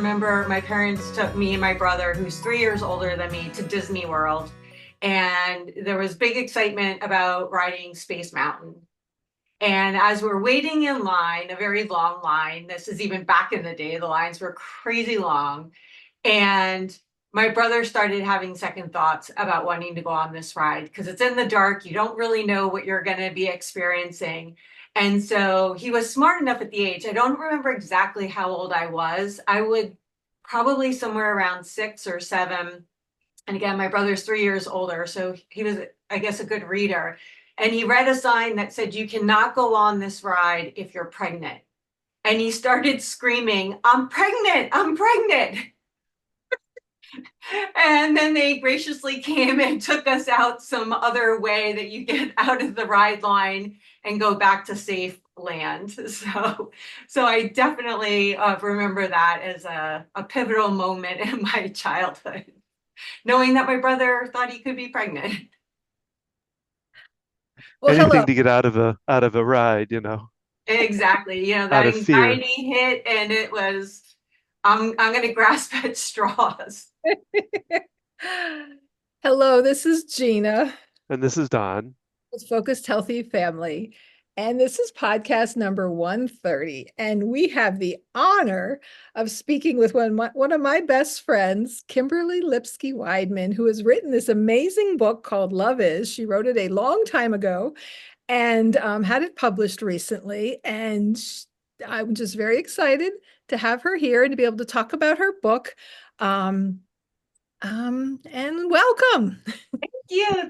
remember my parents took me and my brother, who's 3 years older than me, to Disney World. And there was big excitement about riding Space Mountain. And as we're waiting in line, a very long line, this is even back in the day, the lines were crazy long. And my brother started having second thoughts about wanting to go on this ride because it's in the dark. You don't really know what you're going to be experiencing. And so he was smart enough at the age. I don't remember exactly how old I was. I would probably somewhere around 6 or 7. And again, my brother's 3 years older. So he was, I guess, a good reader. And he read a sign that said, "You cannot go on this ride if you're pregnant." And he started screaming, "I'm pregnant, I'm pregnant." And then they graciously came and took us out some other way that you get out of the ride line and go back to safe land. So I definitely remember that as a pivotal moment in my childhood, knowing that my brother thought he could be pregnant. Well, hello. Anything to get out of a ride, Exactly. You know, that out of fear. anxiety hit and it was, I'm going to grasp at straws. Hello, this is Gina And this is Don. with Focused Healthy Family. And this is podcast number 130. And we have the honor of speaking with one of my best friends, Kimberly Lipsky Weidman, who has written this amazing book called Love Is. She wrote it a long time ago and had it published recently. And I'm just very excited to have her here and to be able to talk about her book. Um, and welcome.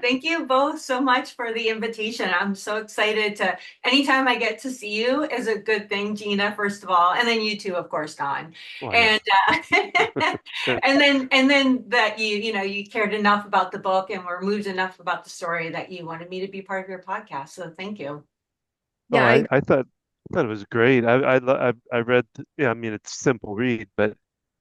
Thank you both so much for the invitation. I'm so excited to, anytime I get to see you is a good thing, Gina, first of all, and then you too, of course, Don. Why not? And and then that you cared enough about the book and were moved enough about the story that you wanted me to be part of your podcast. So thank you. Oh, Yeah, I thought it was great. I read, yeah, I mean, it's a simple read, but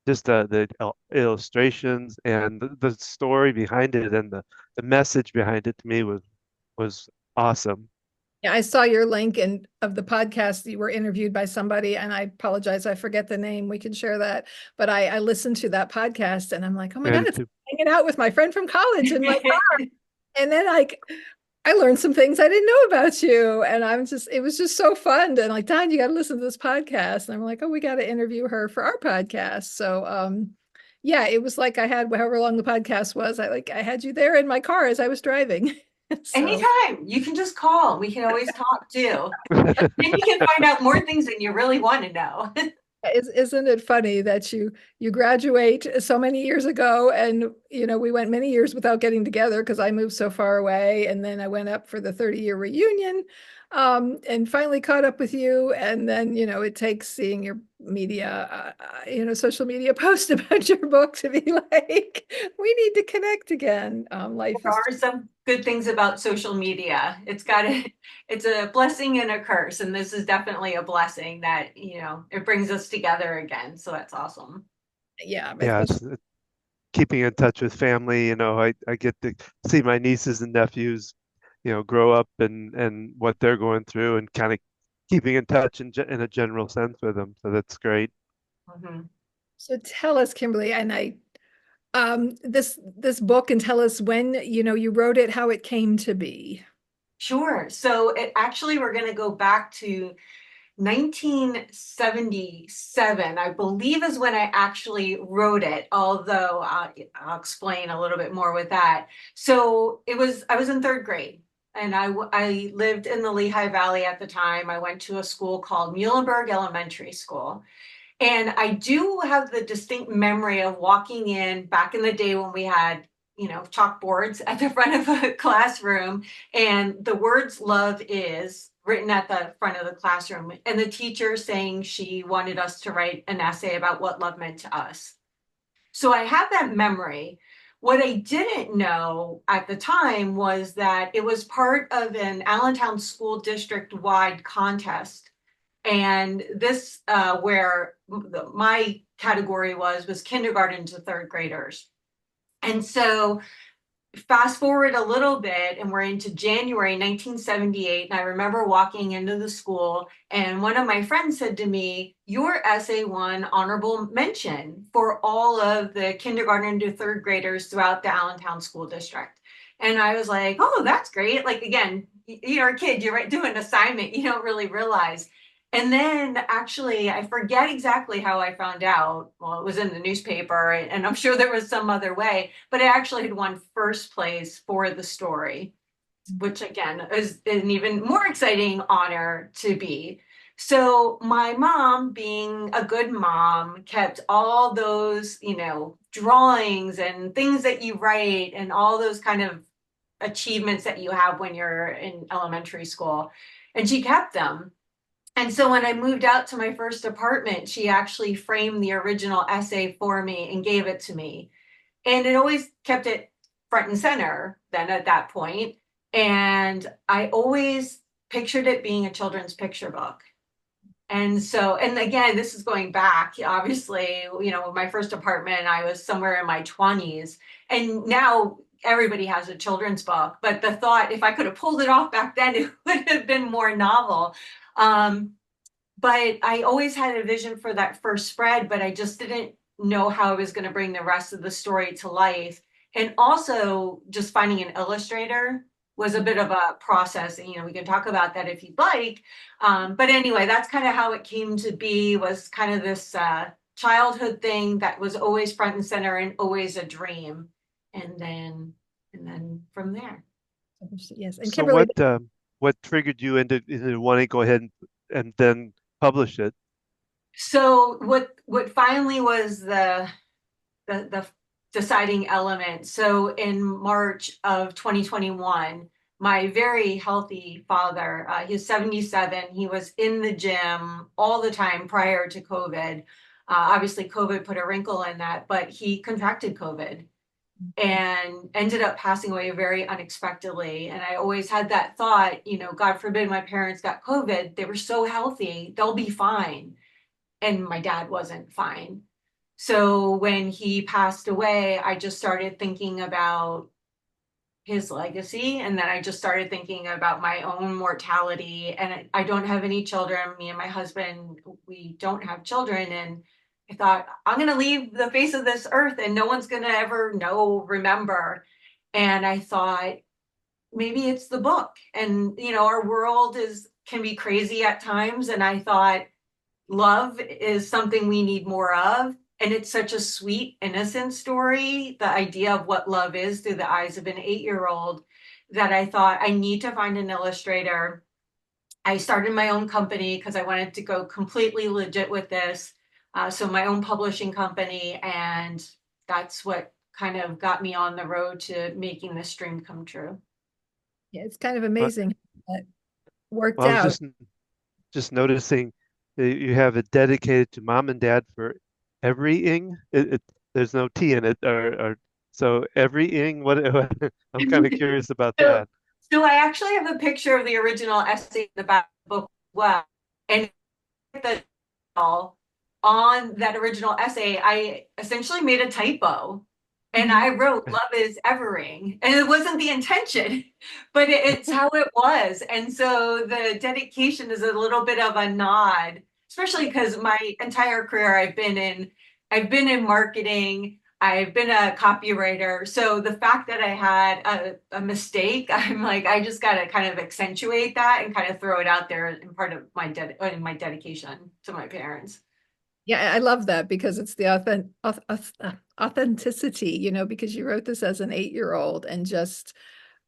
just the illustrations and the story behind it and the message behind it to me was awesome. yeah, I saw your link and of the podcast. You were interviewed by somebody, and I apologize, I forget the name. We can share that. But I listened to that podcast and I'm like, oh my God, And it's to, hanging out with my friend from college in my car. And then I learned some things I didn't know about you. And it was just so fun. And like, Don, you got to listen to this podcast. And I'm like, oh, we got to interview her for our podcast. So, yeah, it was like I had however long the podcast was. I had you there in my car as I was driving. So, Anytime you can just call. We can always talk too. Then you can find out more things than you really want to know. isn't it funny that you graduate so many years ago, and we went many years without getting together because I moved so far away, and then I went up for the 30-year reunion, and finally caught up with you, and then it takes seeing your media, social media post about your book to be like, we need to connect again. Life There is are some good things about social media. It's a blessing and a curse, and this is definitely a blessing that, it brings us together again. So that's awesome. yeah, yeah, especially. it's keeping in touch with family. I get to see my nieces and nephews, grow up and what they're going through and kind of keeping in touch in a general sense with them. So that's great. Mhm. So tell us, Kimberly, and this book, and tell us when you wrote it, how it came to be. Sure. So we're going to go back to 1977, I believe, is when I actually wrote it, although I'll explain a little bit more with that. So I was in third grade, and I lived in the Lehigh Valley at the time. I went to a school called Muhlenberg Elementary School. And I do have the distinct memory of walking in back in the day when we had, chalkboards at the front of a classroom and the words "love is" written at the front of the classroom, and the teacher saying she wanted us to write an essay about what love meant to us. So I have that memory. What I didn't know at the time was that it was part of an Allentown School District wide contest, and this where my category was kindergarten to third graders. And so fast forward a little bit and we're into January 1978, and I remember walking into the school and one of my friends said to me, your essay won honorable mention for all of the kindergarten to third graders throughout the Allentown School District. And I was like, oh, that's great. Like, again, you're a kid, you're doing an assignment, you don't really realize. And then actually, I forget exactly how I found out. Well, it was in the newspaper, and I'm sure there was some other way, but I actually had won first place for the story, which again is an even more exciting honor to be. So my mom, being a good mom, kept all those, drawings and things that you write and all those kind of achievements that you have when you're in elementary school. And she kept them. And so when I moved out to my first apartment, she actually framed the original essay for me and gave it to me. And it always kept it front and center then at that point. And I always pictured it being a children's picture book. And so, and again, this is going back, obviously, my first apartment, I was somewhere in my 20s. And now everybody has a children's book. But the thought, if I could have pulled it off back then, it would have been more novel. But I always had a vision for that first spread, but I just didn't know how I was going to bring the rest of the story to life. And also just finding an illustrator was a bit of a process. And, we can talk about that if you'd like. But anyway, that's kind of how it came to be, was kind of this childhood thing that was always front and center and always a dream. And then from there. Yes. And So Kimberly, what triggered you into wanting to go ahead and then publish it? So what finally was the deciding element? So in March of 2021, my very healthy father, he's 77, he was in the gym all the time prior to COVID. Obviously, COVID put a wrinkle in that, but he contracted COVID and ended up passing away very unexpectedly. And I always had that thought, God forbid my parents got COVID, they were so healthy, they'll be fine. And my dad wasn't fine. So when he passed away, I just started thinking about his legacy. And then I just started thinking about my own mortality. And I don't have any children. Me and my husband, we don't have children. And I thought, I'm going to leave the face of this earth and no one's going to ever remember. And I thought, maybe it's the book. And, our world can be crazy at times. And I thought, love is something we need more of. And it's such a sweet, innocent story, the idea of what love is through the eyes of an 8-year-old, that I thought I need to find an illustrator. I started my own company because I wanted to go completely legit with this. So my own publishing company, and that's what kind of got me on the road to making this dream come true. yeah, it's kind of But, amazing how that worked well, I was out. just noticing that you have it dedicated to mom and dad for everying. There's no T in it, or so everying. What? I'm kind of curious about So, that. so I actually have a picture of the original essay in the back of the book as well. And the on that original essay, I essentially made a typo. And I wrote love is evering. And it wasn't the intention, but it's how it was. And so the dedication is a little bit of a nod, especially because my entire career I've been in marketing, I've been a copywriter. So the fact that I had a mistake, I'm like, I just got to kind of accentuate that and kind of throw it out there in part of my dedication to my parents. Yeah, I love that because it's the authenticity, because you wrote this as an 8-year-old and just,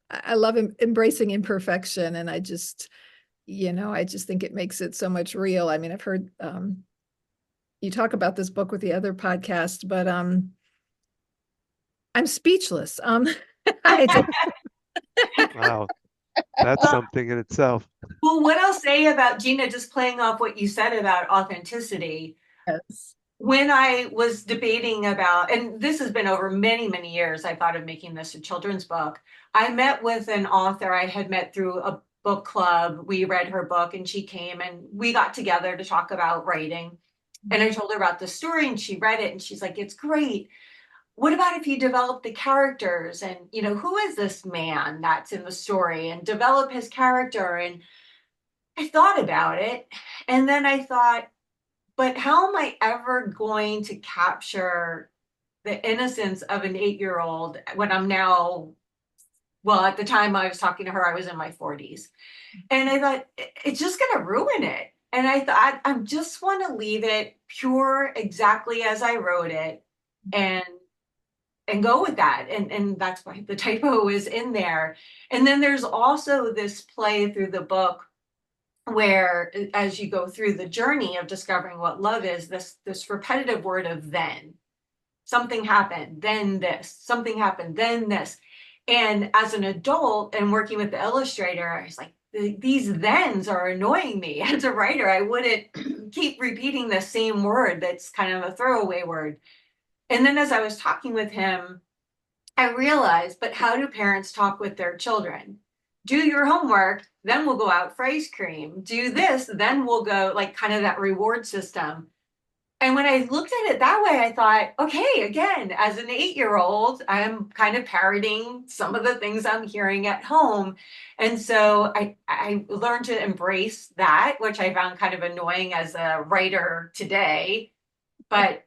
I love embracing imperfection. And I just think it makes it so much real. I mean, I've heard you talk about this book with the other podcast, but I'm speechless. I just, Wow, that's something in itself. Well, what I'll say about Gina, just playing off what you said about authenticity, yes. when I was debating about, and this has been over many, many years, I thought of making this a children's book. I met with an author I had met through a book club. We read her book and she came and we got together to talk about writing. And I told her about the story and she read it and she's like, it's great. what about if you develop the characters and, who is this man that's in the story and develop his character? And I thought about it. And then I thought, but how am I ever going to capture the innocence of an 8-year-old when I'm now, well, at the time I was talking to her, I was in my 40s. And I thought, it's just going to ruin it. And I thought, I just want to leave it pure exactly as I wrote it and go with that. And that's why the typo is in there. And then there's also this play through the book where as you go through the journey of discovering what love is, this repetitive word of then. Something happened, then this, something happened, then this. And as an adult and working with the illustrator, I was like, these thens are annoying me. As a writer, I wouldn't keep repeating the same word that's kind of a throwaway word. And then as I was talking with him, I realized, but how do parents talk with their children? Do your homework, then we'll go out for ice cream. Do this, then we'll go, like kind of that reward system. And when I looked at it that way, I thought, okay, again, as an 8-year-old, I'm kind of parroting some of the things I'm hearing at home. And so I learned to embrace that, which I found kind of annoying as a writer today. But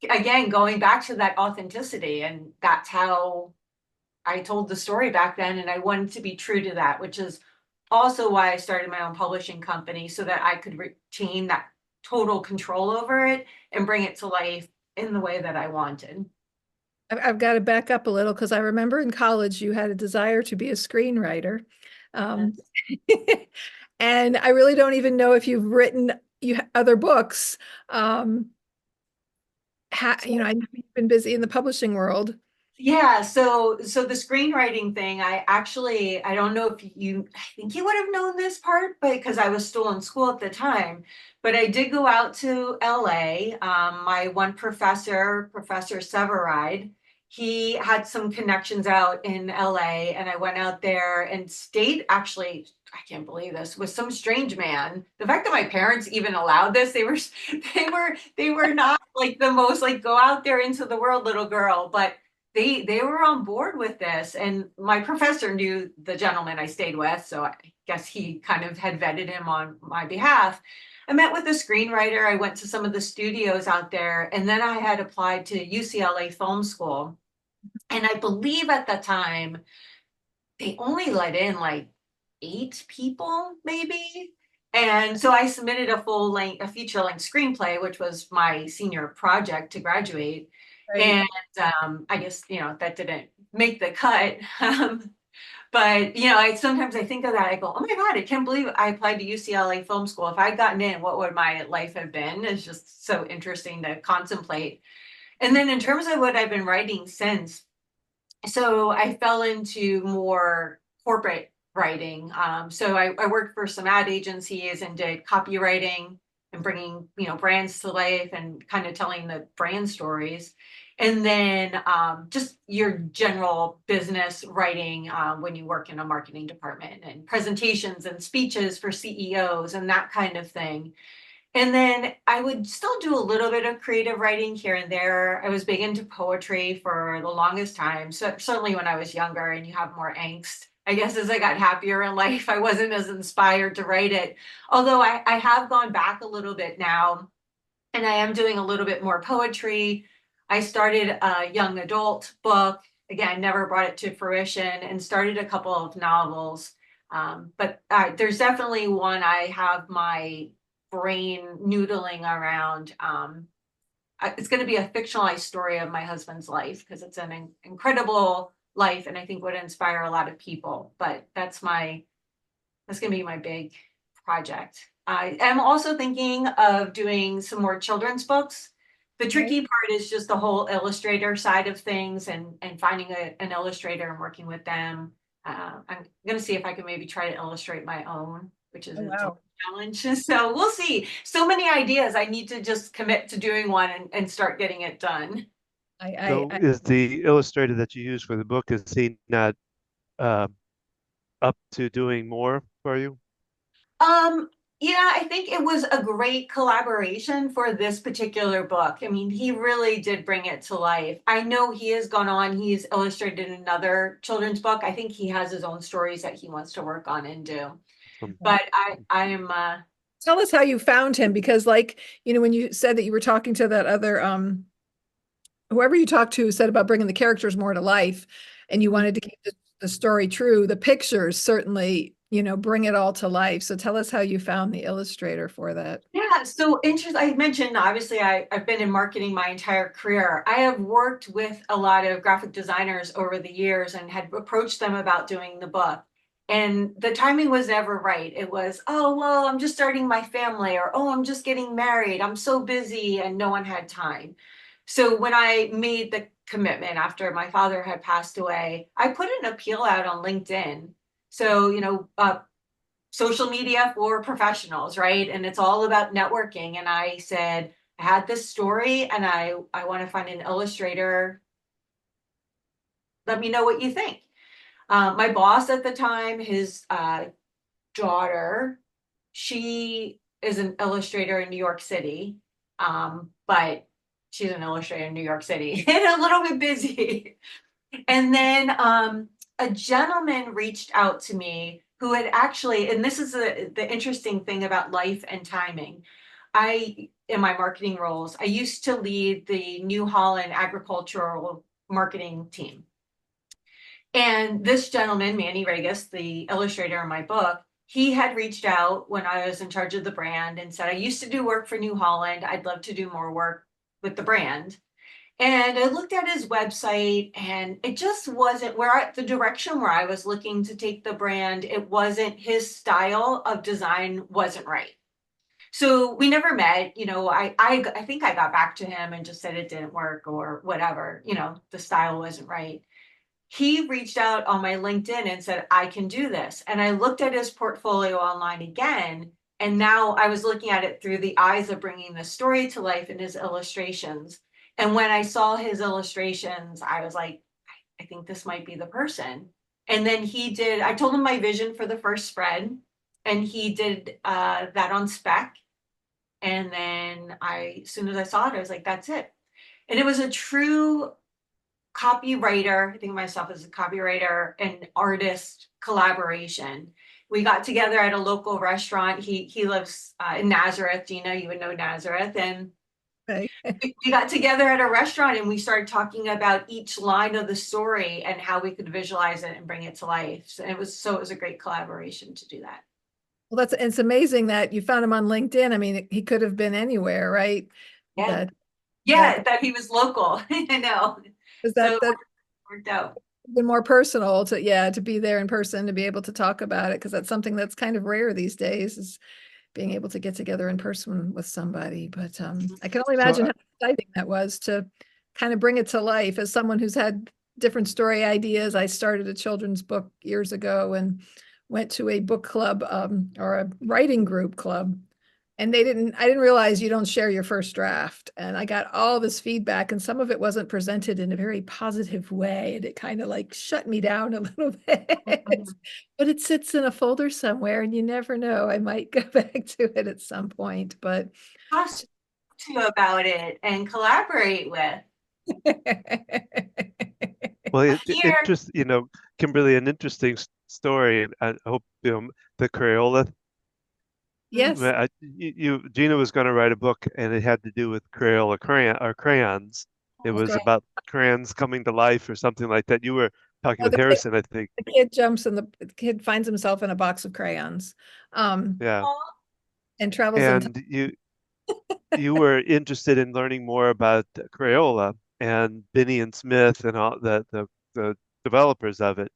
again, going back to that authenticity, and that's how I told the story back then. And I wanted to be true to that, which is also why I started my own publishing company so that I could retain that total control over it and bring it to life in the way that I wanted. I've got to back up a little because I remember in college you had a desire to be a screenwriter. Um, and I really don't even know if you've written other books. I know you've been busy in the publishing world. Yeah, so the screenwriting thing, I don't know if I think you would have known this part, but because I was still in school at the time, but I did go out to LA. My one professor, Professor Severide, he had some connections out in LA, and I went out there and stayed actually, I can't believe this, with some strange man. The fact that my parents even allowed this, they were not like the most like go out there into the world little girl, but they were on board with this, and my professor knew the gentleman I stayed with, so I guess he kind of had vetted him on my behalf. I met with a screenwriter. I went to some of the studios out there, and then I had applied to UCLA Film School. And I believe at the time they only let in like 8 people, maybe. And so I submitted a feature length screenplay, which was my senior project to graduate. Right. And I guess, that didn't make the cut. But I think of that. I go, oh my God, I can't believe I applied to UCLA Film School. If I'd gotten in, what would my life have been? It's just so interesting to contemplate. And then in terms of what I've been writing since, so I fell into more corporate writing. So I worked for some ad agencies and did copywriting and bringing, brands to life and kind of telling the brand stories. And then just your general business writing when you work in a marketing department and presentations and speeches for CEOs and that kind of thing. And then I would still do a little bit of creative writing here and there. I was big into poetry for the longest time. So certainly when I was younger and you have more angst, I guess as I got happier in life, I wasn't as inspired to write it. Although I have gone back a little bit now and I am doing a little bit more poetry. I started a young adult book. Again, never brought it to fruition and started a couple of novels. But there's definitely one I have my brain noodling around. It's going to be a fictionalized story of my husband's life because it's an incredible life and I think would inspire a lot of people. But that's going to be my big project. I am also thinking of doing some more children's books. The Right. tricky part is just the whole illustrator side of things and finding an illustrator and working with them. I'm going to see if I can maybe try to illustrate my own, which is Oh, its own wow. challenge. So we'll see. So many ideas. I need to just commit to doing one and start getting it done. So is the illustrator that you use for the book, is he not uh, up to doing more for you? Um, Yeah, I think it was a great collaboration for this particular book. I mean, he really did bring it to life. I know he has gone on, he's illustrated another children's book. I think he has his own stories that he wants to work on and do. But I am Tell us how you found him, because like, when you said that you were talking to that other whoever you talked to said about bringing the characters more to life and you wanted to keep the story true, the pictures certainly, bring it all to life. So tell us how you found the illustrator for that. yeah, so interest. I mentioned obviously I've been in marketing my entire career. I have worked with a lot of graphic designers over the years and had approached them about doing the book. And the timing was never right. It was, oh, well, I'm just starting my family, or oh, I'm just getting married. I'm so busy, and no one had time. So when I made the commitment after my father had passed away, I put an appeal out on LinkedIn. So, social media for professionals, right? And it's all about networking. And I said, I had this story and I want to find an illustrator. Let me know what you think. My boss at the time, his daughter, she is an illustrator in New York City, but she's an illustrator in New York City and a little bit busy. And then a gentleman reached out to me who had actually, and this is the interesting thing about life and timing. In my marketing roles, I used to lead the New Holland agricultural marketing team. And this gentleman, Manny Regas, the illustrator in my book, he had reached out when I was in charge of the brand and said, I used to do work for New Holland. I'd love to do more work with the brand. And I looked at his website and it just wasn't the direction where I was looking to take the brand. It wasn't, his style of design wasn't right. So we never met, I think I got back to him and just said it didn't work or whatever, the style wasn't right. He reached out on my LinkedIn and said, I can do this. And I looked at his portfolio online again. And now I was looking at it through the eyes of bringing the story to life in his illustrations. And when I saw his illustrations, I was like, I think this might be the person. And then I told him my vision for the first spread, and he did that on spec. And then as soon as I saw it, I was like, that's it. And it was a true copywriter. I think of myself as a copywriter and artist collaboration. We got together at a local restaurant. He lives in Nazareth. Gina, you would know Nazareth. And Okay. we got together at a restaurant and we started talking about each line of the story and how we could visualize it and bring it to life. So it was a great collaboration to do that. Well, it's amazing that you found him on LinkedIn. I mean, he could have been anywhere, right? Yeah. That Yeah, that he was local. I know. is So that it worked out. been more personal to be there in person, to be able to talk about it, because that's something that's kind of rare these days, is being able to get together in person with somebody. But I can only So imagine how exciting that was to kind of bring it to life. As someone who's had different story ideas, I started a children's book years ago and went to a book club or a writing group club. And I didn't realize you don't share your first draft. And I got all this feedback, and some of it wasn't presented in a very positive way. And it kind of like shut me down a little bit. But it sits in a folder somewhere, and you never know. I might go back to it at some point. But Talk to you about it and collaborate with. well, Here, Kimberly, an interesting story. And I hope the Crayola. yes. Gina was going to write a book, and it had to do with crayons. It was Okay. about crayons coming to life or something like that. You were talking Oh, with Harrison, I think. the kid jumps in the kid finds himself in a box of crayons, um, Yeah, and travels into. and you were interested in learning more about Crayola and Binney and Smith and all the developers of it.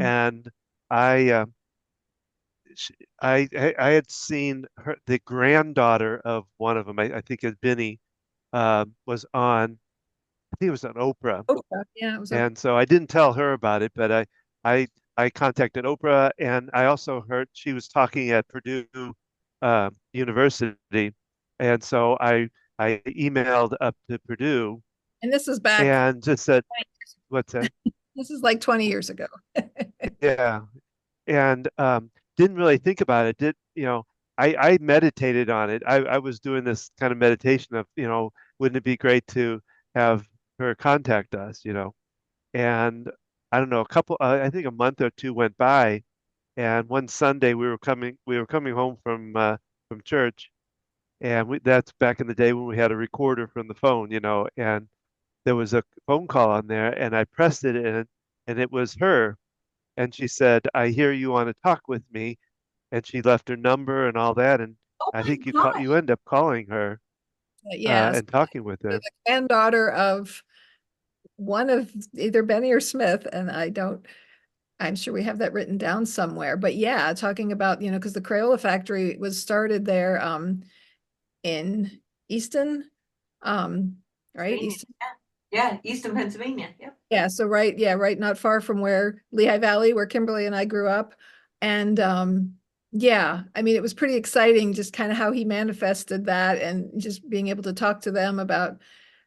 And I uh, I had seen the granddaughter of one of them. I think it's Binney, was on. I think it was on Oprah, Oprah. Yeah, it was Oprah. and so I didn't tell her about it, but I I contacted Oprah, and I also heard she was talking at Purdue University, and so I emailed up to Purdue And this is back. and just said, "What's that?" This is like 20 years ago. Yeah, and didn't really think about it. Did you know? I meditated on it. I was doing this kind of meditation of, wouldn't it be great to have her contact us, And I don't know, I think a month or two went by, and one Sunday we were coming home from church, and that's back in the day when we had a recorder from the phone, and there was a phone call on there, and I pressed it, and it was her, and she said, "I hear you want to talk with me," and she left her number and all that, and Oh I my think God. you end up calling her Yes, and talking with the her. granddaughter of one of either Benny or Smith, and I'm sure we have that written down somewhere. But yeah, talking about, because the Crayola factory was started there in Easton, right? Pennsylvania. Easton. Yeah, Easton, Pennsylvania. Yep. Yeah, so right, yeah, right, not far from where Lehigh Valley, where Kimberly and I grew up. And yeah, I mean, it was pretty exciting just kind of how he manifested that and just being able to talk to them about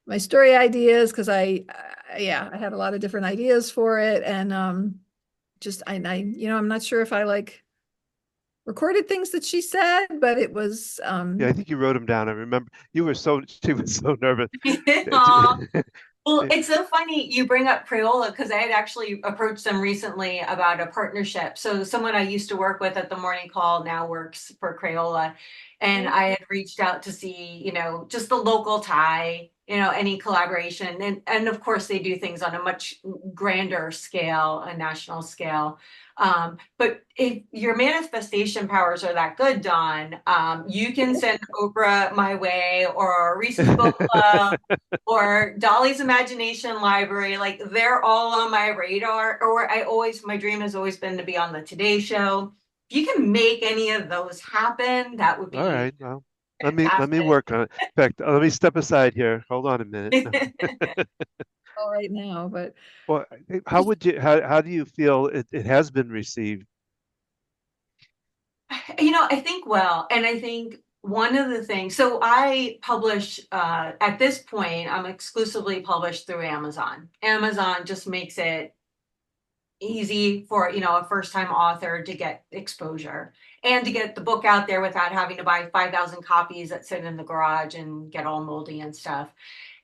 my story ideas because yeah, I had a lot of different ideas for it. And just I'm not sure if I like recorded things that she said, but it was Yeah, I think you wrote them down. I remember she was so nervous. Aw. Well, it's so funny you bring up Crayola because I had actually approached them recently about a partnership. So someone I used to work with at the morning call now works for Crayola. And I had reached out to see, just the local tie, any collaboration. And of course they do things on a much grander scale, a national scale. But if your manifestation powers are that good, Don, you can send Oprah my way or Reese's Book Club or Dolly's Imagination Library. Like they're all on my radar. Or my dream has always been to be on the Today Show. If you can make any of those happen, that would All be right, well, let me fantastic. work on it. In fact, let me step aside here. Hold on a minute. all right now, but Well, how do you feel it has been received? I think well, and I think one of the things, so I publish, at this point, I'm exclusively published through Amazon. Amazon just makes it easy for, a first time author to get exposure and to get the book out there without having to buy 5,000 copies that sit in the garage and get all moldy and stuff.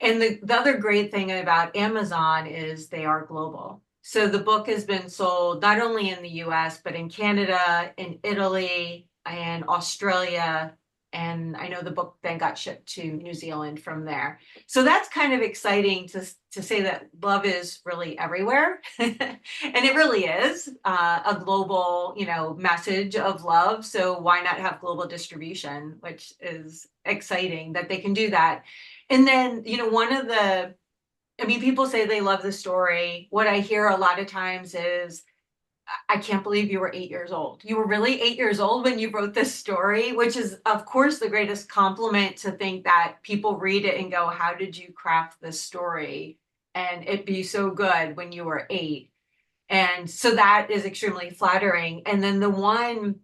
And the other great thing about Amazon is they are global. So the book has been sold not only in the US, but in Canada, in Italy, and Australia. And I know the book then got shipped to New Zealand from there. So that's kind of exciting to say that love is really everywhere. And it really is a global, message of love. So why not have global distribution, which is exciting that they can do that. And then, people say they love the story. What I hear a lot of times is, I can't believe you were 8 years old. You were really 8 years old when you wrote this story, which is, of course, the greatest compliment to think that people read it and go, how did you craft this story? And it be so good when you were 8. And so that is extremely flattering. And then the one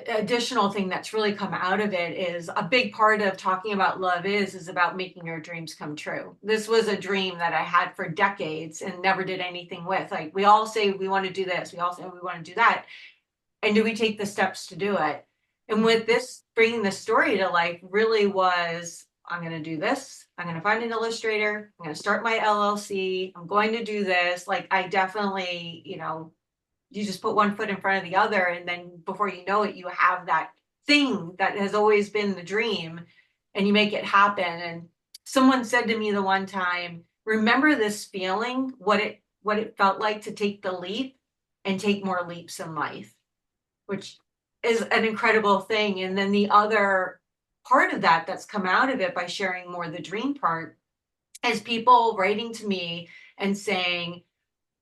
additional thing that's really come out of it is a big part of talking about love is about making your dreams come true. This was a dream that I had for decades and never did anything with. Like we all say we want to do this, we all say we want to do that. And do we take the steps to do it? And with this, bringing the story to life really was, I'm going to do this. I'm going to find an illustrator. I'm going to start my LLC. I'm going to do this. Like I definitely, you just put one foot in front of the other, and then before you know it, you have that thing that has always been the dream, and you make it happen. And someone said to me the one time, remember this feeling, what it felt like to take the leap and take more leaps in life, which is an incredible thing. And then the other part of that that's come out of it by sharing more the dream part is people writing to me and saying,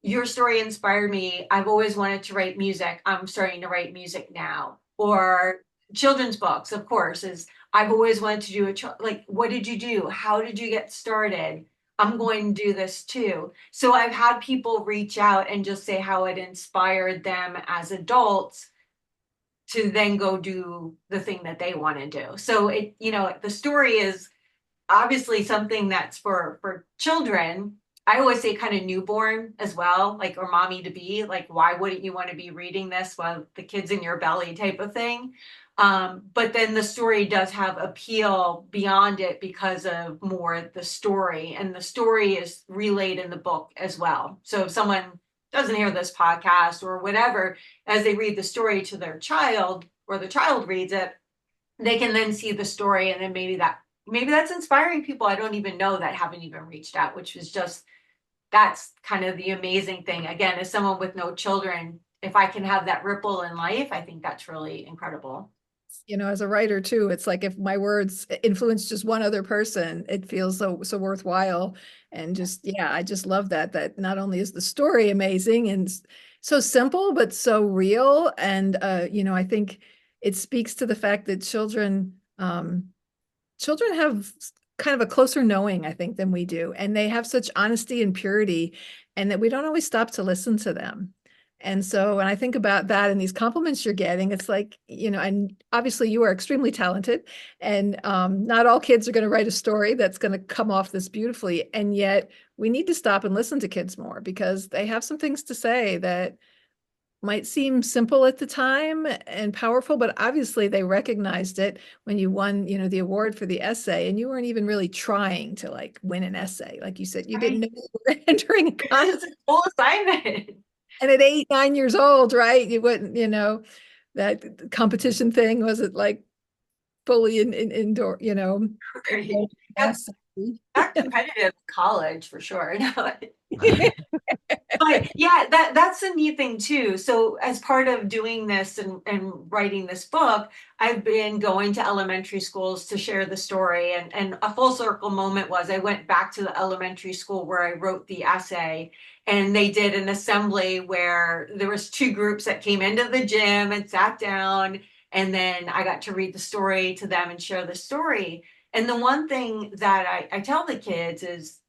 your story inspired me. I've always wanted to write music. I'm starting to write music now. Or children's books, of course, is I've always wanted to do like, what did you do? How did you get started? I'm going to do this too. So I've had people reach out and just say how it inspired them as adults to then go do the thing that they want to do. So the story is obviously something that's for children, I always say kind of newborn as well, like, or mommy to be, like, why wouldn't you want to be reading this while the kid's in your belly type of thing. But then the story does have appeal beyond it because of more the story, and the story is relayed in the book as well. So if someone doesn't hear this podcast or whatever, as they read the story to their child, or the child reads it, they can then see the story, and then maybe that's inspiring people I don't even know that haven't even reached out, which is just, that's kind of the amazing thing. Again, as someone with no children, if I can have that ripple in life, I think that's really incredible. As a writer too, it's like if my words influence just one other person, it feels so worthwhile. And just, yeah, I just love that not only is the story amazing and so simple, but so real. And I think it speaks to the fact that children have kind of a closer knowing, I think, than we do. And they have such honesty and purity, and that we don't always stop to listen to them. And so when I think about that and these compliments you're getting, it's like, and obviously you are extremely talented, and not all kids are going to write a story that's going to come off this beautifully. And yet we need to stop and listen to kids more, because they have some things to say that might seem simple at the time and powerful, but obviously they recognized it when you won, the award for the essay, and you weren't even really trying to like win an essay. Like you said, you didn't Right. know you were entering a It's contest. a full assignment. And at 8, 9 years old, right? You wouldn't, that competition thing wasn't like fully indoor, Right. Got, got competitive in college for sure. No. But yeah, that's the neat thing too. So as part of doing this and writing this book, I've been going to elementary schools to share the story. And a full circle moment was I went back to the elementary school where I wrote the essay, and they did an assembly where there was two groups that came into the gym and sat down, and then I got to read the story to them and share the story. And the one thing that I tell the kids is,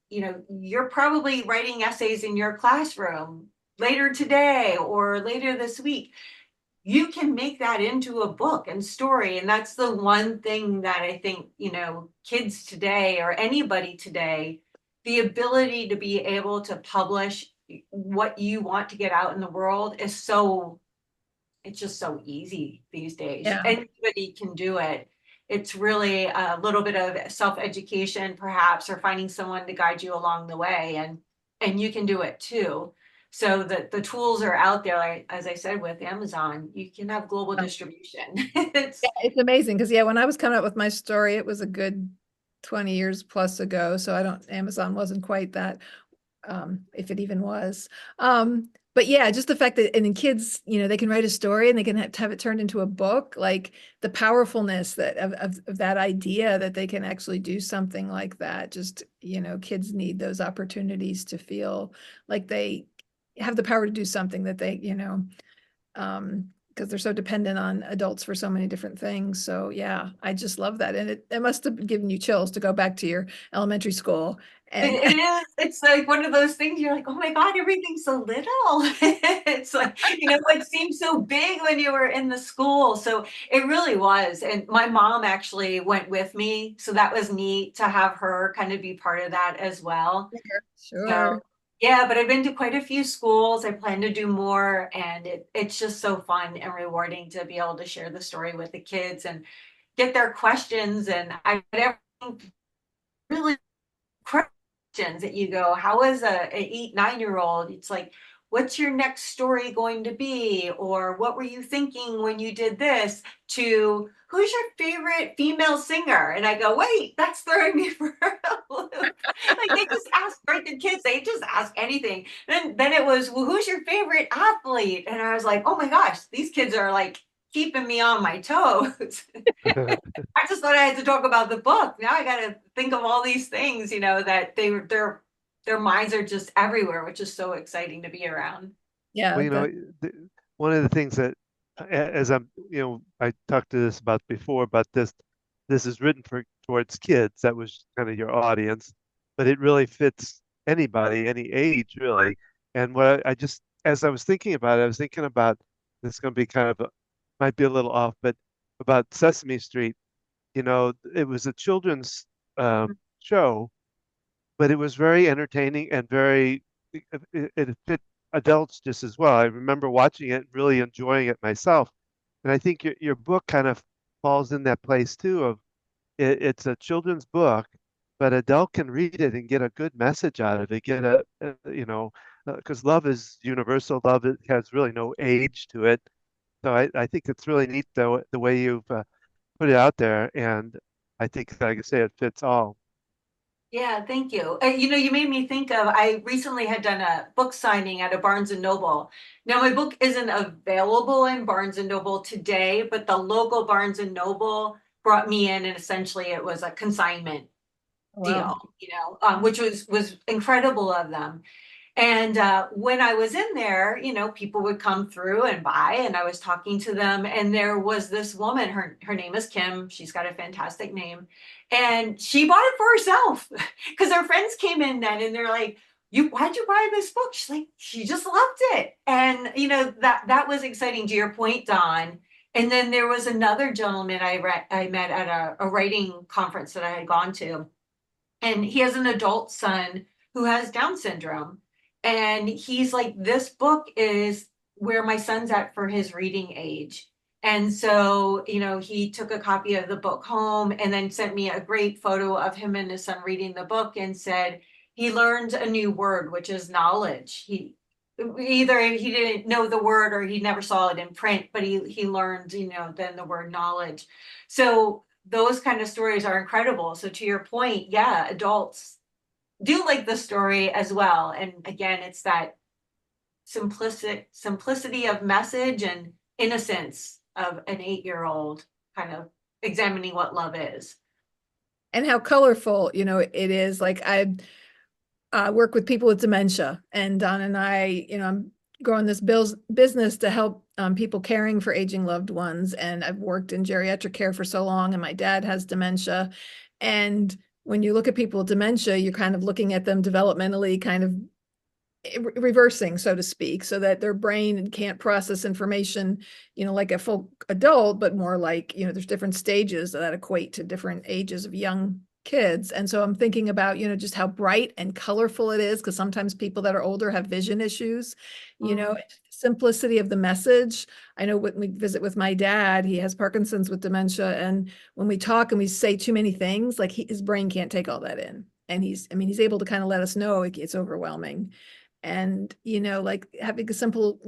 you're probably writing essays in your classroom later today or later this week. You can make that into a book and story. And that's the one thing that I think, kids today or anybody today, the ability to be able to publish what you want to get out in the world is it's just so easy these days. Yeah. Anybody can do it. It's really a little bit of self-education, perhaps, or finding someone to guide you along the way, and you can do it too. So that the tools are out there. Like, as I said, with Amazon, you can have global distribution. Yeah, It's it's amazing because, yeah, when I was coming up with my story, it was a good 20 years plus ago. So Amazon wasn't quite that, if it even was. But yeah, just the fact that, and then kids, they can write a story and they can have it turned into a book, like the powerfulness of that idea that they can actually do something like that. Just, kids need those opportunities to feel like they have the power to do something that they, because they're so dependent on adults for so many different things. So yeah, I just love that. And it must have given you chills to go back to your elementary school. And it is. It's like one of those things you're like, oh my God, everything's so little. It's like, it seemed so big when you were in the school. So it really was. And my mom actually went with me. So that was neat to have her kind of be part of that as well. So sure. yeah, but I've been to quite a few schools. I plan to do more, and it's just so fun and rewarding to be able to share the story with the kids and get their questions. And I get everything really questions that you go, how is a 8, 9 year old? It's like, what's your next story going to be? Or what were you thinking when you did this? To who's your favorite female singer? And I go, wait, that's throwing me for a loop. Like they just ask, right? The kids, they just ask anything. Then it was, well, who's your favorite athlete? And I was like, oh my gosh, these kids are like keeping me on my toes. I just thought I had to talk about the book. Now I got to think of all these things, that their minds are just everywhere, which is so exciting to be around. Yeah, Well, th one of the things that, as I talked to this about before, about this is written towards kids. That was kind of your audience, but it really fits anybody, any age, really. And what I just, as I was thinking about it, I was thinking about this is going to be kind of might be a little off, but about Sesame Street. It was a children's show, but it was very entertaining and very it fit adults just as well. I remember watching it and really enjoying it myself. And I think your book kind of falls in that place too of it's a children's book, but adult can read it and get a good message out of it. Get because love is universal. Love it has really no age to it. So I think it's really neat the way you've put it out there, and I think, like I say, it fits all. Yeah, thank you. You made me think of, I recently had done a book signing at a Barnes and Noble. Now, my book isn't available in Barnes and Noble today, but the local Barnes and Noble brought me in, and essentially it was a consignment Wow. deal, which was incredible of them. And when I was in there, people would come through and buy, and I was talking to them. And there was this woman, her name is Kim. She's got a fantastic name. And she bought it for herself because her friends came in then and they're like, why'd you buy this book? She's like, she just loved it. And that was exciting to your point, Don. And then there was another gentleman I met at a writing conference that I had gone to, and he has an adult son who has Down syndrome. And he's like, this book is where my son's at for his reading age. And so, he took a copy of the book home and then sent me a great photo of him and his son reading the book and said he learned a new word, which is knowledge. Either he didn't know the word or he never saw it in print, but he learned, then the word knowledge. So those kind of stories are incredible. So to your point, yeah, adults do like the story as well. And again, it's that simplicity of message and innocence of an 8-year-old kind of examining what love is. And how colorful, it is. Like I work with people with dementia, and Don and I, I'm growing this business to help people caring for aging loved ones. And I've worked in geriatric care for so long, and my dad has dementia. And when you look at people with dementia, you're kind of looking at them developmentally, kind of reversing, so to speak, so that their brain can't process information, like a full adult, but more like, there's different stages that equate to different ages of young kids. And so I'm thinking about, just how bright and colorful it is, because sometimes people that are older have vision issues, simplicity of the message. I know when we visit with my dad, he has Parkinson's with dementia. And when we talk and we say too many things, like his brain can't take all that in. And he's able to kind of let us know it's overwhelming. And, like having a simple,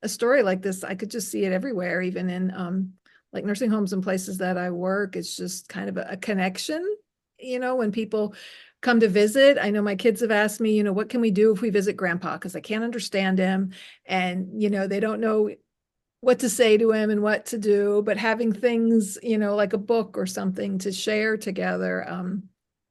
a story like this, I could just see it everywhere, even in like nursing homes and places that I work. It's just kind of a connection, when people come to visit. I know my kids have asked me, what can we do if we visit grandpa? Because I can't understand him. And, they don't know what to say to him and what to do, but having things, like a book or something to share together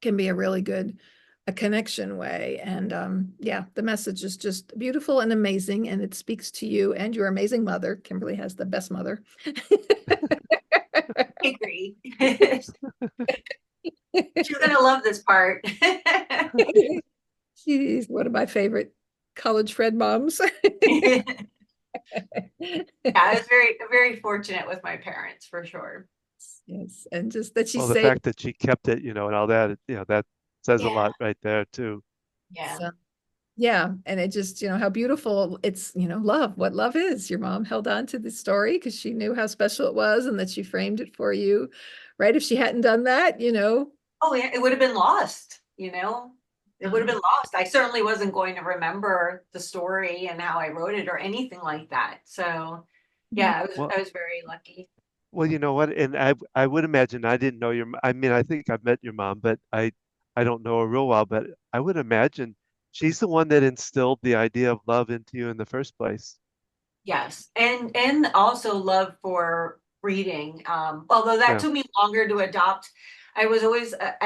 can be a really good a connection way. And yeah, the message is just beautiful and amazing, and it speaks to you and your amazing mother. Kimberly has the best mother. I agree. She's gonna love this part. She's one of my favorite college friend moms. Yeah, I was very fortunate with my parents for sure. Yes, and just that she Well, the saved. fact that she kept it, and all that, that says a Yeah, lot right there too. yeah. So, yeah, and it just, how beautiful it's, love, what love is. Your mom held on to the story because she knew how special it was and that she framed it for you, right? If she hadn't done that, Oh, yeah, it would have been lost, It would have uh, been lost. I certainly wasn't going to remember the story and how I wrote it or anything like that. So, yeah, Well, I was very lucky. well, you know what? And I would imagine I didn't know I mean, I think I've met your mom, but I don't know her real well, but I would imagine she's the one that instilled the idea of love into you in the first place. Yes, and also love for reading. Although that Yeah. took me longer to adopt. I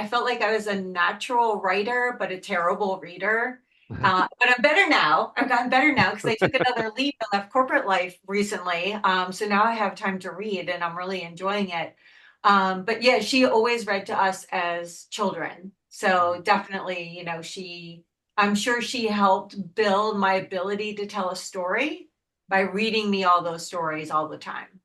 felt like I was a natural writer, but a terrible reader. But I'm better now. I've gotten better now because I took another leap and left corporate life recently. So now I have time to read, and I'm really enjoying it. But yeah, she always read to us as children. So definitely, I'm sure she helped build my ability to tell a story by reading me all those stories all the time.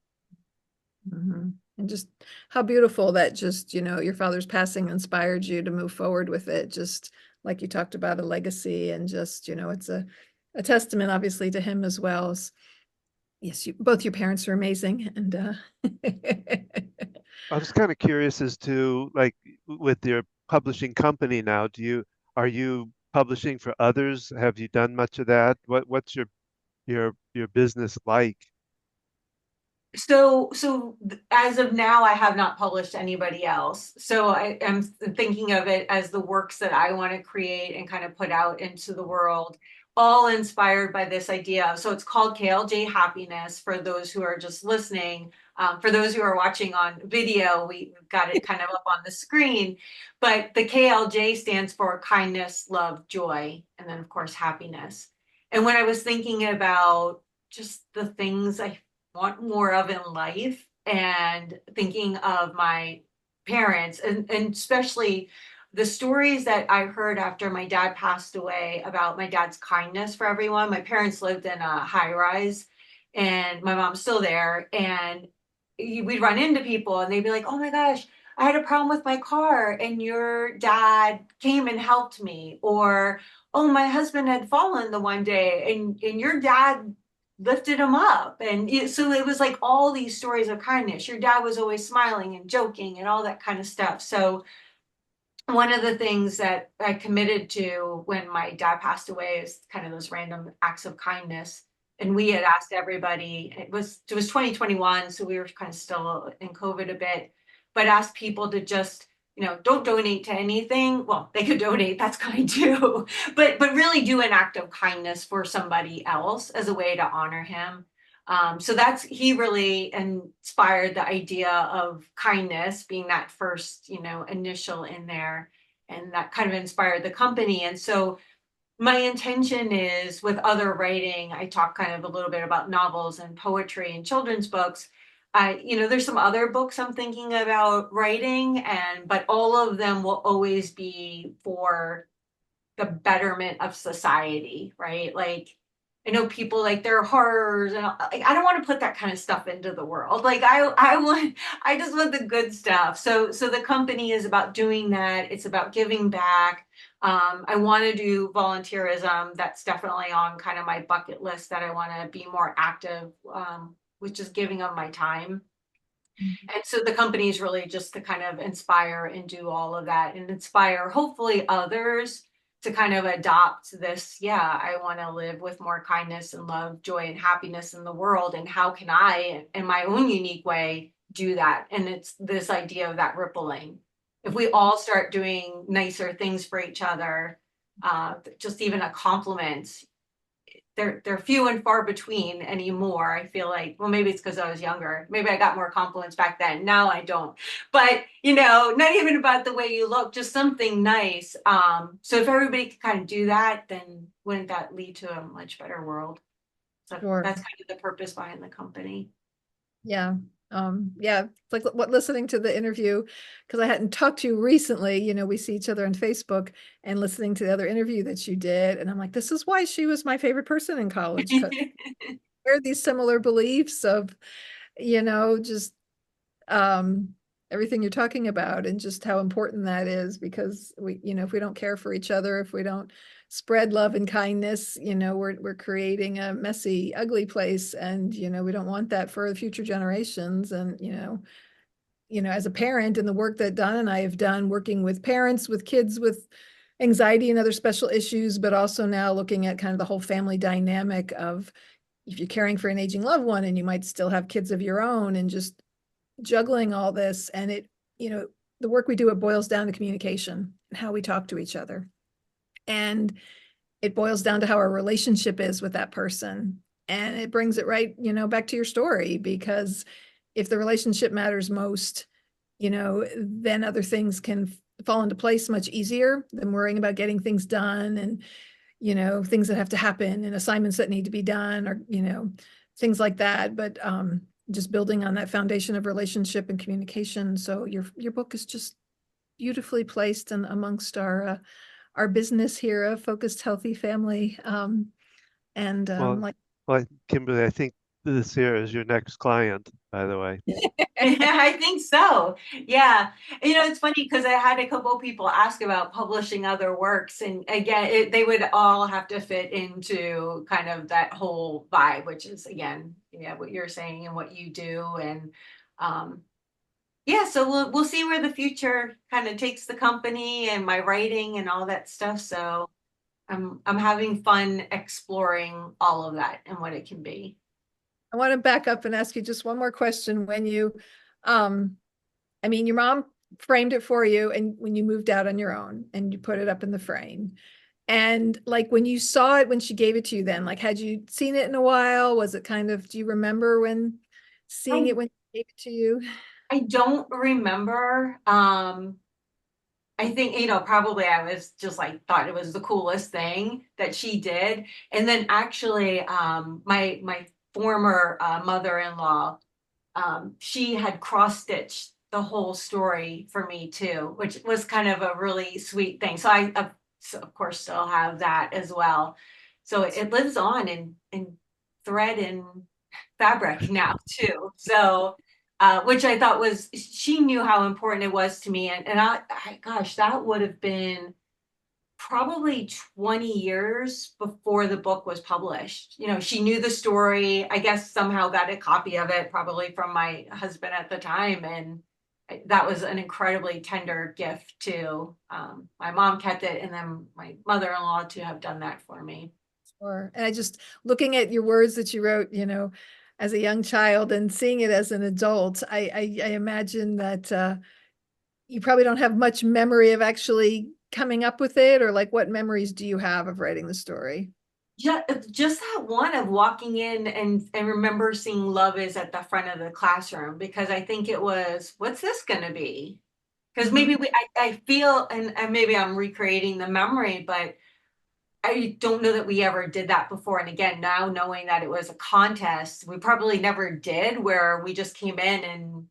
And just how beautiful that just, your father's passing inspired you to move forward with it. Just like you talked about, a legacy, and just, it's a testament obviously to him as well. Yes, both your parents are amazing. And I was kind of curious as to, like, with your publishing company now, are you publishing for others? Have you done much of that? What's your business like? As of now, I have not published anybody else. So I am thinking of it as the works that I want to create and kind of put out into the world, all inspired by this idea. So it's called KLJ Happiness for those who are just listening. For those who are watching on video, we've got it kind of up on the screen. But the KLJ stands for kindness, love, joy, and then of course happiness. And when I was thinking about just the things I want more of in life, and thinking of my parents, and especially the stories that I heard after my dad passed away about my dad's kindness for everyone. My parents lived in a high rise and my mom's still there, and we'd run into people and they'd be like, oh my gosh, I had a problem with my car and your dad came and helped me. Or, oh, my husband had fallen the one day and your dad lifted him up. And so it was like all these stories of kindness. Your dad was always smiling and joking and all that kind of stuff. So one of the things that I committed to when my dad passed away is kind of those random acts of kindness. And we had asked everybody, it was 2021, so we were kind of still in COVID a bit, but asked people to just, don't donate to anything. Well, they could donate, that's kind too, but really do an act of kindness for somebody else as a way to honor him. So he really inspired the idea of kindness being that first, initial in there. And that kind of inspired the company. And so my intention is, with other writing, I talk kind of a little bit about novels and poetry and children's books. There's some other books I'm thinking about writing, but all of them will always be for the betterment of society, right? Like, I know people like their horrors, and like, I don't want to put that kind of stuff into the world. Like I just want the good stuff. So the company is about doing that. It's about giving back. I want to do volunteerism. That's definitely on kind of my bucket list, that I want to be more active, with just giving of my time. And so the company is really just to kind of inspire and do all of that, and inspire hopefully others to kind of adopt this. Yeah, I want to live with more kindness and love, joy, and happiness in the world. And how can I, in my own unique way, do that? And it's this idea of that rippling. If we all start doing nicer things for each other, just even a compliment, they're few and far between anymore. I feel like, well, maybe it's because I was younger. Maybe I got more compliments back then. Now I don't. But not even about the way you look, just something nice. So if everybody could kind of do that, then wouldn't that lead to a much better world? So Sure. that's kind of the purpose behind the company. Yeah. Yeah, it's like listening to the interview, because I hadn't talked to you recently. We see each other on Facebook, and listening to the other interview that you did. And I'm like, this is why she was my favorite person in college, because there are these similar beliefs of, just everything you're talking about, and just how important that is. Because if we don't care for each other, if we don't spread love and kindness, we're creating a messy, ugly place. And we don't want that for the future generations. And as a parent, and the work that Don and I have done working with parents with kids with anxiety and other special issues, but also now looking at kind of the whole family dynamic of, if you're caring for an aging loved one and you might still have kids of your own, and just juggling all this. And the work we do, it boils down to communication and how we talk to each other. And it boils down to how our relationship is with that person. And it brings it right, back to your story, because if the relationship matters most, then other things can fall into place much easier than worrying about getting things done, and, things that have to happen, and assignments that need to be done, or, things like that. But just building on that foundation of relationship and communication. So your book is just beautifully placed and amongst our business here, a focused, healthy family. Well, Like, well, Kimberly, I think this here is your next client, by the way. I think so. Yeah. It's funny because I had a couple people ask about publishing other works, and again, they would all have to fit into kind of that whole vibe, which is again, yeah, what you're saying and what you do, and um, yeah. So we'll see where the future kind of takes the company and my writing and all that stuff. So I'm having fun exploring all of that and what it can be. I want to back up and ask you just one more question. When you, um, I mean, your mom framed it for you, and when you moved out on your own and you put it up in the frame, and like when you saw it, when she gave it to you, then like, had you seen it in a while? Was it kind of, do you remember when seeing I it when she gave it to you? I don't remember. I think, probably I was just like thought it was the coolest thing that she did. And then actually, my former mother-in-law, she had cross-stitched the whole story for me too, which was kind of a really sweet thing. So so of course still have that as well. So it lives on in thread and fabric now too. So which I thought was, she knew how important it was to me. And gosh, that would have been probably 20 years before the book was published. She knew the story, I guess somehow got a copy of it, probably from my husband at the time. And that was an incredibly tender gift too. My mom kept it, and then my mother-in-law to have done that for me. And I just looking at your words that you wrote, as a young child and seeing it as an adult, I imagine that you probably don't have much memory of actually coming up with it, or like what memories do you have of writing the story? Just that one of walking in and remember seeing "Love Is" at the front of the classroom, because I think it was, what's this going to be? Because maybe Mhm. I feel, and maybe I'm recreating the memory, but I don't know that we ever did that before. And again, now knowing that it was a contest, we probably never did, where we just came in and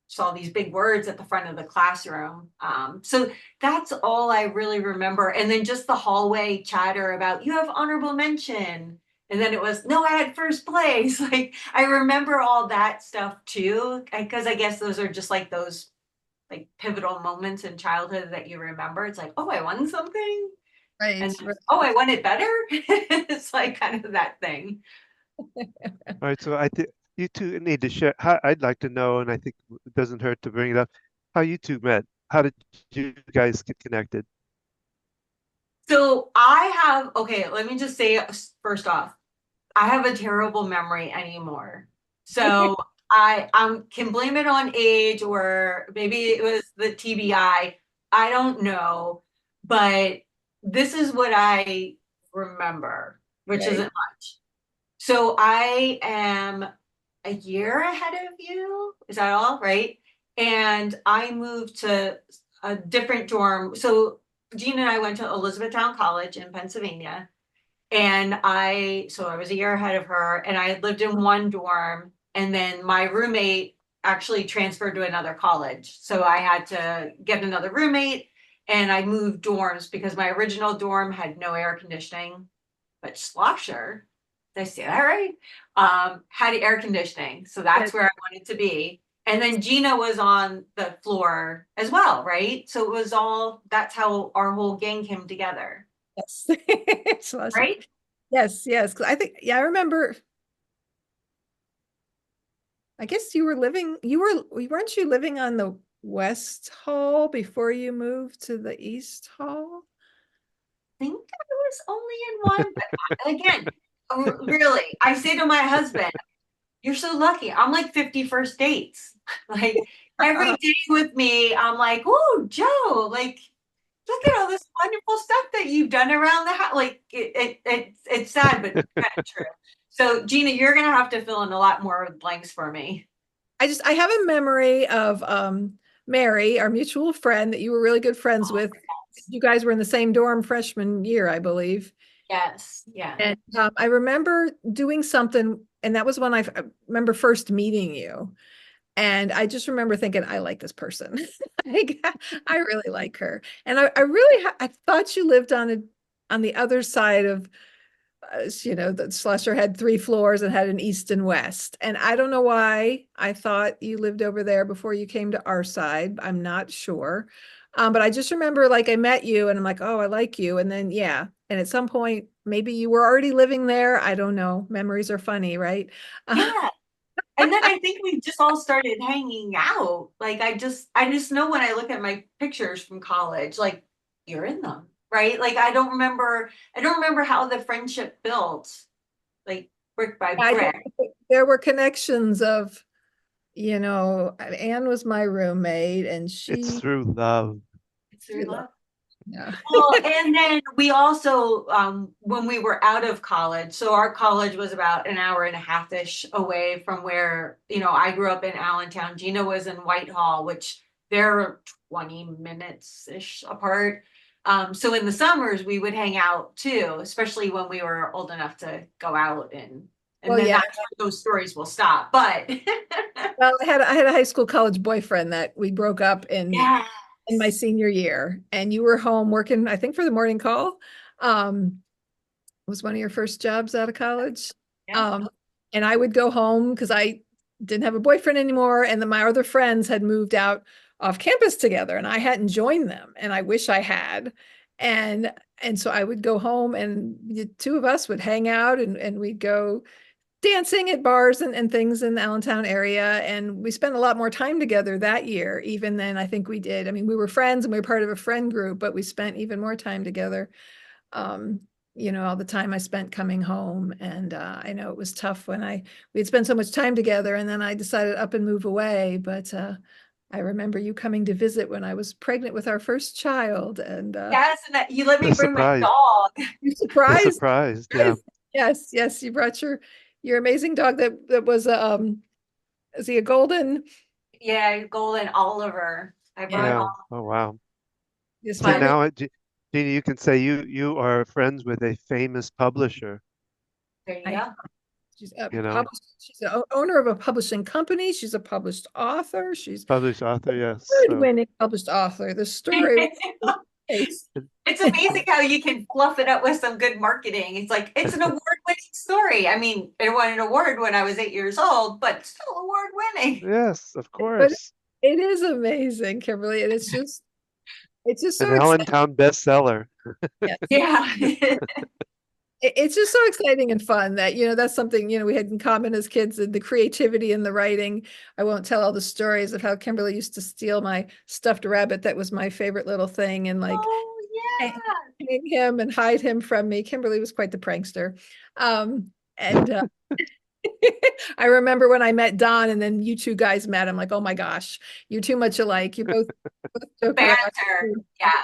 saw these big words at the front of the classroom. So that's all I really remember. And then just the hallway chatter about, you have honorable mention. And then it was, no, I had first place. Like, I remember all that stuff too, because I guess those are just like those like pivotal moments in childhood that you remember. It's like, oh, I won something. And Right, then, right. oh, I want it better. It's like kind of that thing. All right, so I think you two need to share. I'd like to know, and I think it doesn't hurt to bring it up, how you two met. How did you guys get connected? So I have, okay, let me just say first off, I have a terrible memory anymore. So I can blame it on age, or maybe it was the TBI. I don't know, but this is what I remember, which isn't Right. much. So I am a year ahead of you. Is that all right? And I moved to a different dorm. So Gina and I went to Elizabethtown College in Pennsylvania. And so I was a year ahead of her, and I had lived in one dorm. And then my roommate actually transferred to another college. So I had to get another roommate, and I moved dorms because my original dorm had no air conditioning, but Schlosser, did I say that right? Had air conditioning. So that's Yes. where I wanted to be. And then Gina was on the floor as well, right? So it was all, that's how our whole gang came together, Yes. Slasher. right? Yes, yes. 'Cause I think, yeah, I remember, I guess you were living, weren't you living on the West Hall before you moved to the East Hall? Think I was only in one, but again, really, I say to my husband, "You're so lucky. I'm like 50 first dates. Like every day with me, I'm like, oh, Joe, like look at all this wonderful stuff that you've done around the house." Like it's sad, but kind of true. So Gina, you're gonna have to fill in a lot more blanks for me. I have a memory of Mary, our mutual friend that you were really good friends Oh, with. You guys were in the same dorm freshman year, I believe. yes, yeah. And I remember doing something, and that was when I remember first meeting you. And I just remember thinking, I like this person. Like, I really like her. And I really, I thought you lived on the other side of you know, the Slusher had 3 floors and had an east and west. And I don't know why I thought you lived over there before you came to our side. I'm not sure. But I just remember like I met you and I'm like, oh, I like you. And then, yeah. And at some point, maybe you were already living there. I don't know. Memories are funny, right? Yeah. And then I think we just all started hanging out. Like I just know when I look at my pictures from college, like you're in them, right? Like I don't remember how the friendship built, like brick by I don't, brick. there were connections of, you know, Anne was my roommate and It's she, through love. It's she through loved, love. yeah. Well, and then we also, when we were out of college, so our college was about an hour and a half-ish away from where, I grew up in Allentown. Gina was in Whitehall, which they're 20 minutes-ish apart. So in the summers, we would hang out too, especially when we were old enough to go out and Well, then yeah. that's where those stories will stop. But Well, I had a high school college boyfriend that we broke up yeah, in my senior year, and you were home working, I think, for the morning call. Was one of your first jobs out of college. yeah. Um, and I would go home because I didn't have a boyfriend anymore, and then my other friends had moved out off campus together, and I hadn't joined them, and I wish I had. And so I would go home, and the two of us would hang out, and we'd go dancing at bars and things in the Allentown area. And we spent a lot more time together that year, even than I think we did. I mean, we were friends and we were part of a friend group, but we spent even more time together. Um, you know, all the time I spent coming home. And I know it was tough when we'd spent so much time together and then I decided up and move away. But I remember you coming to visit when I was pregnant with our first child. And Yes, and you let me The bring my surprise. dog. you The surprised. surprise. Yeah. Yes, yes, you brought your amazing dog that was is he a golden? Yeah, Golden Oliver. I brought Yeah, Yeah. all, Oh, wow. this So but little now, Gina, you can say you are friends with a famous publisher, there you I go. she's a you know, published, she's the owner of a publishing company. She's a published author. She's published author. a Yes. So award-winning published author. The story was great. It's amazing how you can fluff it up with some good marketing. It's like it's an award-winning story. I mean, it won an award when I was 8 years old, but still award-winning. yes, of But course. it is amazing, Kimberly, and it's just An so exciting. Allentown bestseller. Yeah. It's just so exciting and fun that, you know, that's something, you know, we had in common as kids, and the creativity and the writing. I won't tell all the stories of how Kimberly used to steal my stuffed rabbit. That was my favorite little thing. And like Oh hang yeah. him and hide him from me. Kimberly was quite the prankster. And I remember when I met Don and then you two guys met, I'm like, oh my gosh, you're too much alike. You both joke Banter. Yeah.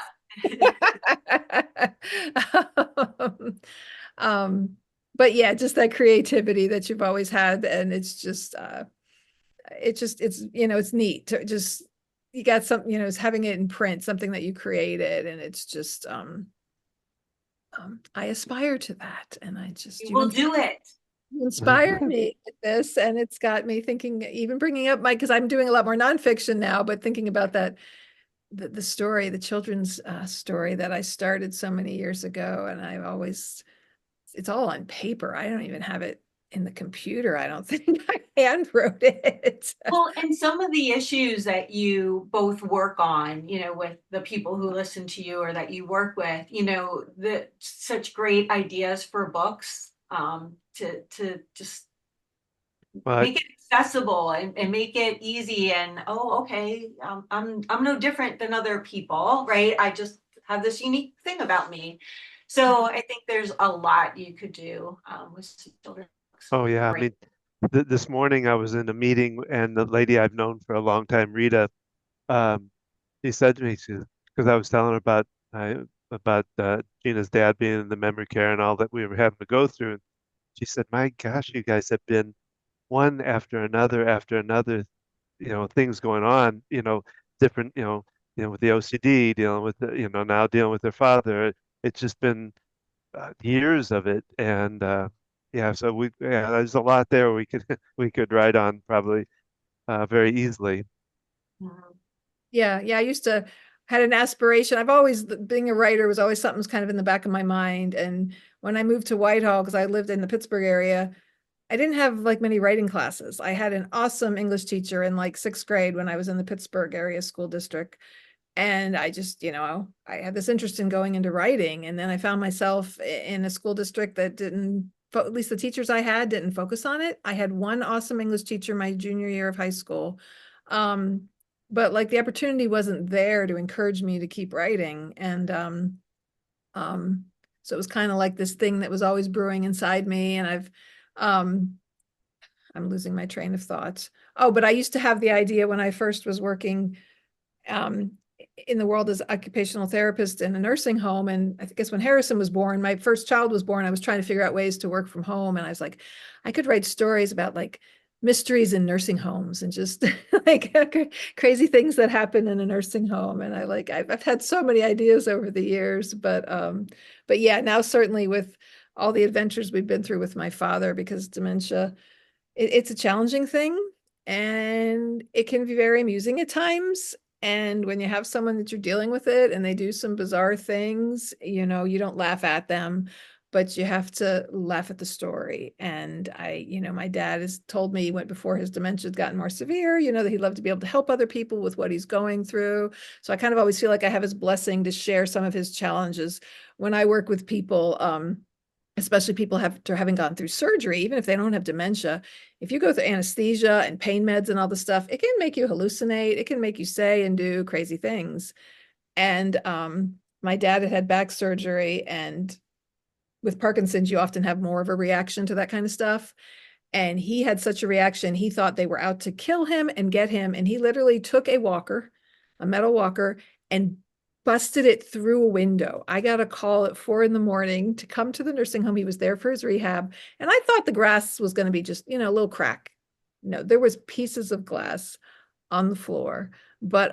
around. Um, but yeah, just that creativity that you've always had. And it's, you know, it's neat to just, you got something, you know, it's having it in print, something that you created. And it's just, I aspire to that. And You will do it. you inspire me with this. And it's got me thinking, even bringing up because I'm doing a lot more nonfiction now, but thinking about that, the story, the children's story that I started so many years ago. And I've always, it's all on paper. I don't even have it in the computer. I don't think I hand wrote it. Well, and some of the issues that you both work on, with the people who listen to you or that you work with, the such great ideas for books, to just But make it accessible and make it easy and okay, I'm no different than other people, right? I just have this unique thing about me. So I think there's a lot you could do with children's books. oh yeah, I Great. mean, this morning I was in a meeting and the lady I've known for a long time, Rita, um, she said to me, because I was telling her about Gina's dad being in the memory care and all that we were having to go through, and she said, "My gosh, you guys have been one after another, things going on, different, with the OCD, dealing with now dealing with their father. It's just been years of it, and yeah, so there's a lot there we could we could write on probably very easily. Mhm. Yeah, yeah. I used to had an aspiration. I've always being a writer was always something's kind of in the back of my mind. And when I moved to Whitehall, because I lived in the Pittsburgh area, I didn't have like many writing classes. I had an awesome English teacher in like 6th grade when I was in the Pittsburgh area school district. And I just, I had this interest in going into writing. And then I found myself in a school district that didn't, at least the teachers I had didn't focus on it. I had one awesome English teacher my junior year of high school. But like the opportunity wasn't there to encourage me to keep writing. And so it was kind of like this thing that was always brewing inside me. And um, I'm losing my train of thought. Oh, but I used to have the idea when I first was working in the world as occupational therapist in a nursing home. And I guess when Harrison was born, my first child was born, I was trying to figure out ways to work from home. And I was like, I could write stories about like mysteries in nursing homes and just like crazy things that happen in a nursing home. And I've had so many ideas over the years, but yeah, now certainly with all the adventures we've been through with my father, because dementia, it's a challenging thing and it can be very amusing at times. And when you have someone that you're dealing with it and they do some bizarre things, you don't laugh at them, but you have to laugh at the story. And my dad has told me went before his dementia had gotten more severe, that he'd love to be able to help other people with what he's going through. So I kind of always feel like I have his blessing to share some of his challenges when I work with people, especially people having gone through surgery, even if they don't have dementia. If you go through anesthesia and pain meds and all the stuff, it can make you hallucinate. It can make you say and do crazy things. And my dad had back surgery, and with Parkinson's, you often have more of a reaction to that kind of stuff. And he had such a reaction. He thought they were out to kill him and get him. And he literally took a metal walker, and busted it through a window. I got a call at 4 a.m. to come to the nursing home. He was there for his rehab. And I thought the grass was going to be just, a little crack. No, there was pieces of glass on the floor. But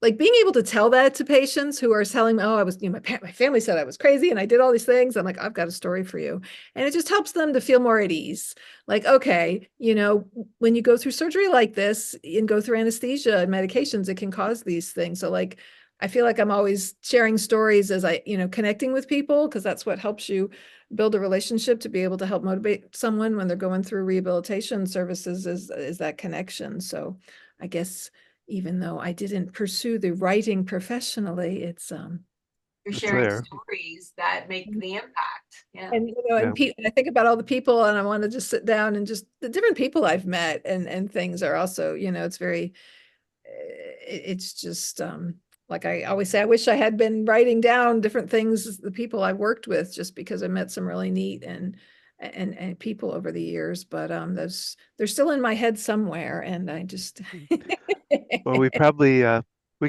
like being able to tell that to patients who are telling me, oh, I was, my family said I was crazy and I did all these things. I'm like, I've got a story for you. And it just helps them to feel more at ease. Like, okay, when you go through surgery like this and go through anesthesia and medications, it can cause these things. So like, I feel like I'm always sharing stories as I, connecting with people, because that's what helps you build a relationship to be able to help motivate someone when they're going through rehabilitation services is that connection. So I guess even though I didn't pursue the writing professionally, it's You're It's sharing there. stories that make the impact. Yeah. and Yeah. I think about all the people, and I want to just sit down and just the different people I've met and things are also, it's very it's just like I always say, I wish I had been writing down different things, the people I've worked with, just because I met some really neat and people over the years. But they're still in my head somewhere, and I just Well, we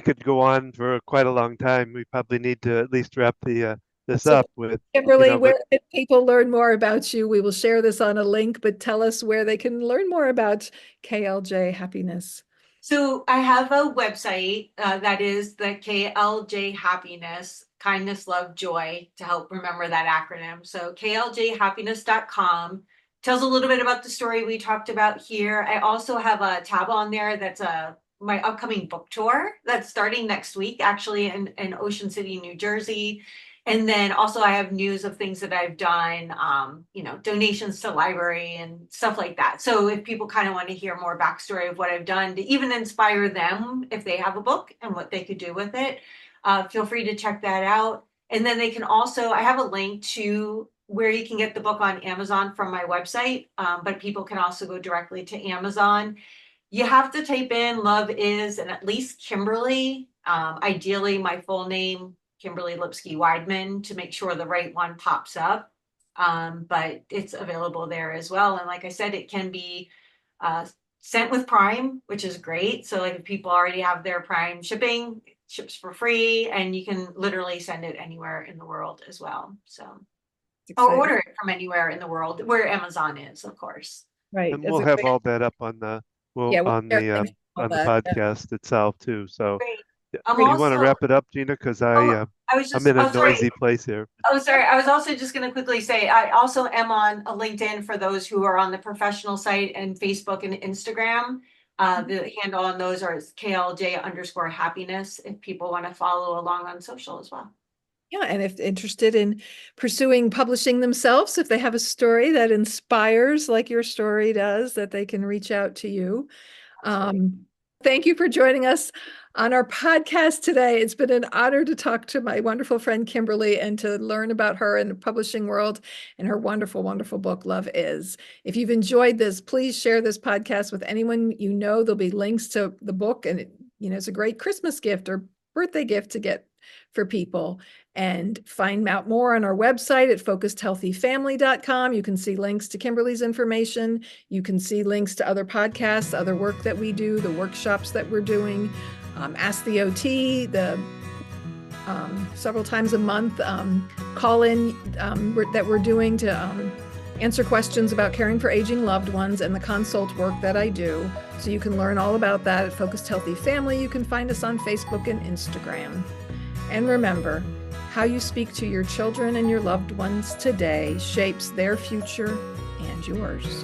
could go on for quite a long time. We probably need to at least wrap the this so up with, Kimberly, but where can people learn more about you? We will share this on a link, but tell us where they can learn more about KLJ Happiness. So I have a website that is the KLJ Happiness, Kindness, Love, Joy, to help remember that acronym. So kljhappiness.com tells a little bit about the story we talked about here. I also have a tab on there that's my upcoming book tour that's starting next week, actually in Ocean City, New Jersey. And then also I have news of things that I've done, donations to library and stuff like that. So if people kind of want to hear more backstory of what I've done to even inspire them, if they have a book and what they could do with it, feel free to check that out. And then I have a link to where you can get the book on Amazon from my website, but people can also go directly to Amazon. You have to type in love is and at least Kimberly, ideally my full name, Kimberly Lipsky Weidman, to make sure the right one pops up. But it's available there as well. And like I said, it can be sent with Prime, which is great. So like if people already have their Prime shipping, it ships for free, and you can literally send it anywhere in the world as well. So or order it from anywhere in the world where Amazon is, of course. Right. and That's we'll a have great, all that up on the yeah, we'll share links to all on the that. Yeah. podcast itself too. So Great. yeah, I'm do you want to also, wrap it up, Gina? Because oh, I was I'm just, in a oh, sorry. noisy place here. Oh, sorry. I was also just going to quickly say, I also am on a LinkedIn for those who are on the professional site, and Facebook and Instagram. The handle on those are KLJ_happiness if people want to follow along on social as well. Yeah, and if interested in pursuing publishing themselves, if they have a story that inspires like your story does, that they can reach out to you. Thank you for joining us on our podcast today. It's been an honor to talk to my wonderful friend Kimberly and to learn about her in the publishing world and her wonderful, wonderful book, Love Is. If you've enjoyed this, please share this podcast with anyone you know. There'll be links to the book, and it's a great Christmas gift or birthday gift to get for people. And find out more on our website at focusedhealthyfamily.com. You can see links to Kimberly's information. You can see links to other podcasts, other work that we do, the workshops that we're doing, Ask the OT, the several times a month call-in that we're doing to answer questions about caring for aging loved ones, and the consult work that I do. So you can learn all about that at Focused Healthy Family. You can find us on Facebook and Instagram. And remember, how you speak to your children and your loved ones today shapes their future and yours.